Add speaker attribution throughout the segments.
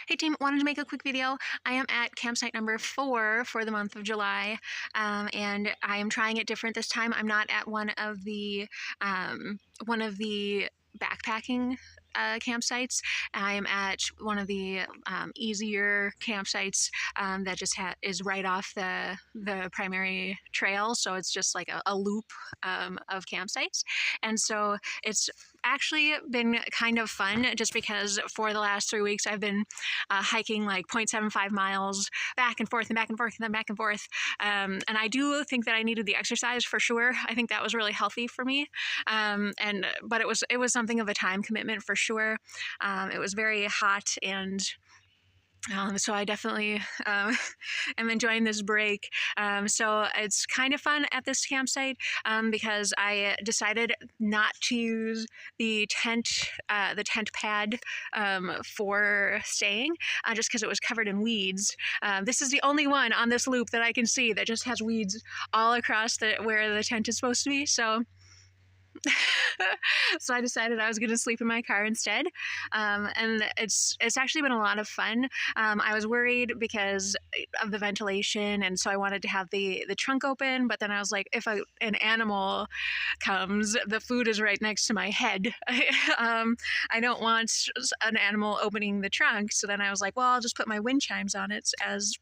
Speaker 1: Hey team, wanted to make a quick video. I am at campsite number 4 for the month of July, and I am trying it different this time. I'm not at one of the backpacking campsites. I am at one of the easier campsites that just is right off the primary trail, so it's just like a loop of campsites, and so it's actually been kind of fun just because for the last 3 weeks I've been hiking like 0.75 miles back and forth and back and forth and then back and forth, and I do think that I needed the exercise for sure. I think that was really healthy for me, but it was something of a time commitment for sure. It was very hot, and so I definitely am enjoying this break. So it's kind of fun at this campsite because I decided not to use the tent pad for staying, just because it was covered in weeds. This is the only one on this loop that I can see that just has weeds all across where the tent is supposed to be. So so I decided I was going to sleep in my car instead, and it's actually been a lot of fun. I was worried because of the ventilation, and so I wanted to have the trunk open, but then I was like, if an animal comes, the food is right next to my head. I don't want an animal opening the trunk, so then I was like, well, I'll just put my wind chimes on it as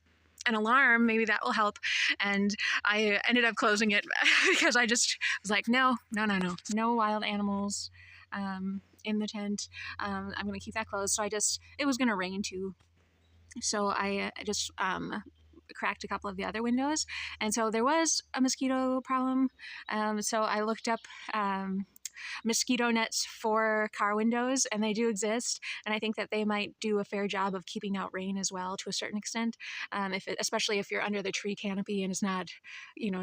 Speaker 1: an alarm, maybe that will help. And I ended up closing it because I just was like, no wild animals in the tent. I'm gonna keep that closed. So it was gonna rain too, so I just cracked a couple of the other windows, and so there was a mosquito problem. So I looked up mosquito nets for car windows, and they do exist, and I think that they might do a fair job of keeping out rain as well to a certain extent, especially if you're under the tree canopy and it's not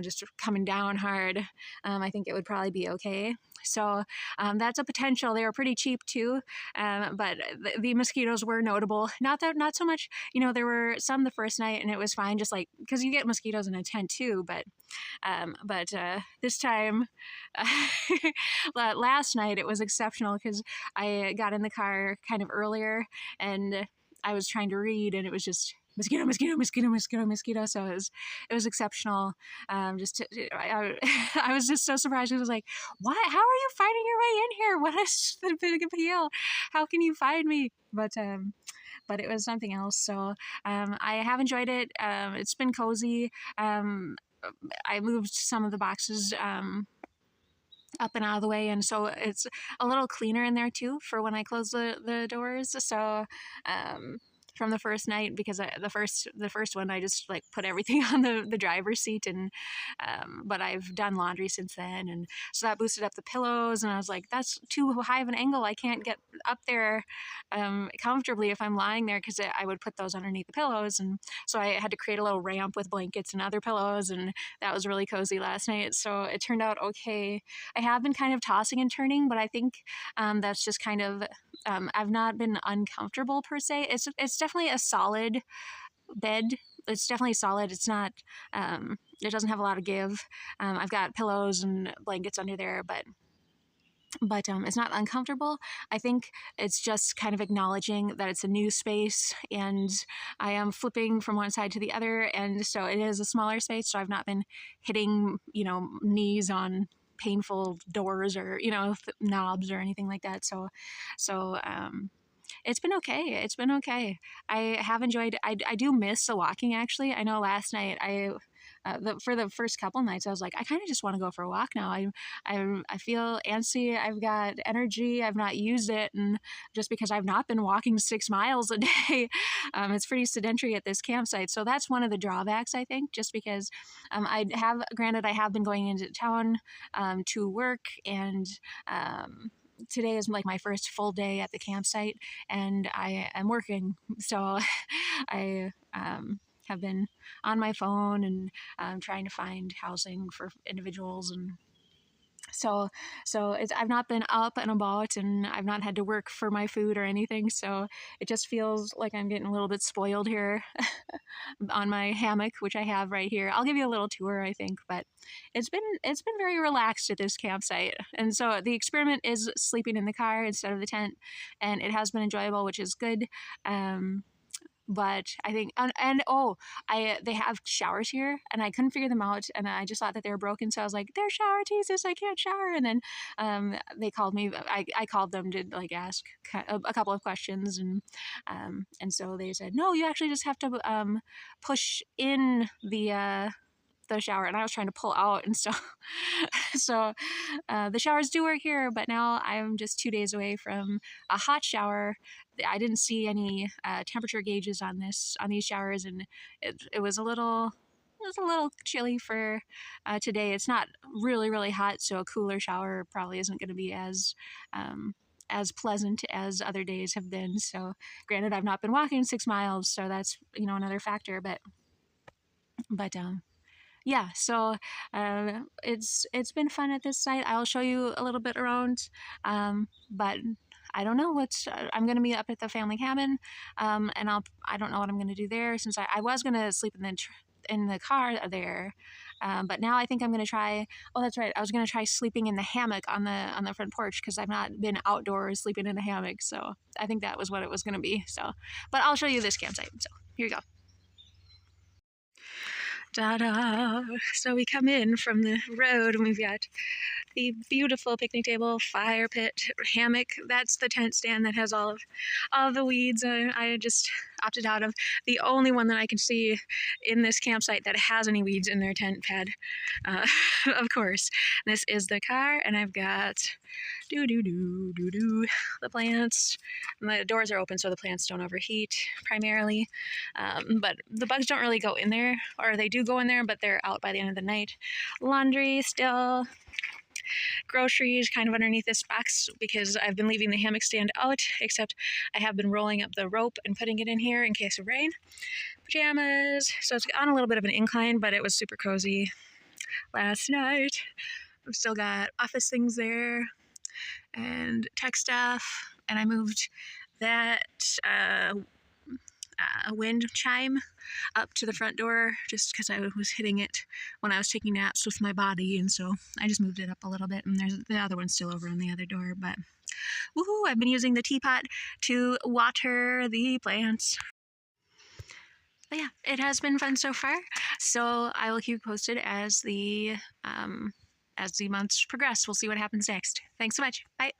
Speaker 1: just coming down hard. I think it would probably be okay. So that's a potential. They were pretty cheap too, but the mosquitoes were notable. Not so much, there were some the first night and it was fine, just like, because you get mosquitoes in a tent too, but this time, last night it was exceptional because I got in the car kind of earlier and I was trying to read, and it was just mosquito, mosquito, mosquito, mosquito, mosquito. So it was exceptional. I was just so surprised. I was like, what? How are you finding your way in here? What is the big appeal? How can you find me? But it was something else. So I have enjoyed it. It's been cozy. I moved some of the boxes up and out of the way, and so it's a little cleaner in there too for when I close the doors. So from the first night, because the first one I just like put everything on the driver's seat, and but I've done laundry since then, and so that boosted up the pillows, and I was like, that's too high of an angle. I can't get up there comfortably if I'm lying there, because I would put those underneath the pillows, and so I had to create a little ramp with blankets and other pillows, and that was really cozy last night. So it turned out okay. I have been kind of tossing and turning, but I think that's just kind of I've not been uncomfortable per se. It's definitely a solid bed. It's definitely solid. It's not, it doesn't have a lot of give. I've got pillows and blankets under there, but it's not uncomfortable. I think it's just kind of acknowledging that it's a new space, and I am flipping from one side to the other, and so it is a smaller space, so I've not been hitting, knees on painful doors or knobs or anything like that. So it's been okay. I have enjoyed. I do miss the walking, actually. I know last night for the first couple nights I was like, I kind of just want to go for a walk now. I feel antsy. I've got energy. I've not used it, and just because I've not been walking 6 miles a day, it's pretty sedentary at this campsite. So that's one of the drawbacks, I think, just because I have been going into town to work, and today is like my first full day at the campsite, and I am working. So I have been on my phone and trying to find housing for individuals, and so I've not been up and about, and I've not had to work for my food or anything. So it just feels like I'm getting a little bit spoiled here on my hammock, which I have right here. I'll give you a little tour, I think, but it's been very relaxed at this campsite. And so the experiment is sleeping in the car instead of the tent, and it has been enjoyable, which is good. but I think and oh, they have showers here, and I couldn't figure them out, and I just thought that they were broken. So I was like, "They're shower Jesus, I can't shower." And then they called me. I called them to like ask a couple of questions, and so they said, "No, you actually just have to push in the shower," and I was trying to pull out and stuff. So the showers do work here, but now I'm just 2 days away from a hot shower. I didn't see any temperature gauges on these showers, and it was a little. It was a little chilly for today. It's not really hot, so a cooler shower probably isn't going to be as pleasant as other days have been. So, granted, I've not been walking 6 miles, so that's another factor. But yeah, so it's been fun at this site. I'll show you a little bit around, but I don't know what's. I'm gonna meet up at the family cabin, and I don't know what I'm gonna do there since I was gonna sleep in the car there, but now I think I'm gonna try. Oh, that's right. I was gonna try sleeping in the hammock on the front porch because I've not been outdoors sleeping in a hammock. So I think that was what it was gonna be. So, but I'll show you this campsite. So here you go. Ta-da! So we come in from the road and we've got the beautiful picnic table, fire pit, hammock. That's the tent stand that has all of the weeds. I just opted out of the only one that I can see in this campsite that has any weeds in their tent pad. Of course, this is the car, and I've got the plants. And the doors are open so the plants don't overheat primarily. But the bugs don't really go in there, or they do go in there, but they're out by the end of the night. Laundry still. Groceries kind of underneath this box because I've been leaving the hammock stand out, except I have been rolling up the rope and putting it in here in case of rain. Pajamas. So it's on a little bit of an incline, but it was super cozy last night. I've still got office things there and tech stuff, and I moved that wind chime up to the front door just because I was hitting it when I was taking naps with my body, and so I just moved it up a little bit, and there's the other one still over on the other door. But woohoo, I've been using the teapot to water the plants. But yeah, it has been fun so far, so I will keep you posted as the months progress. We'll see what happens next. Thanks so much. Bye.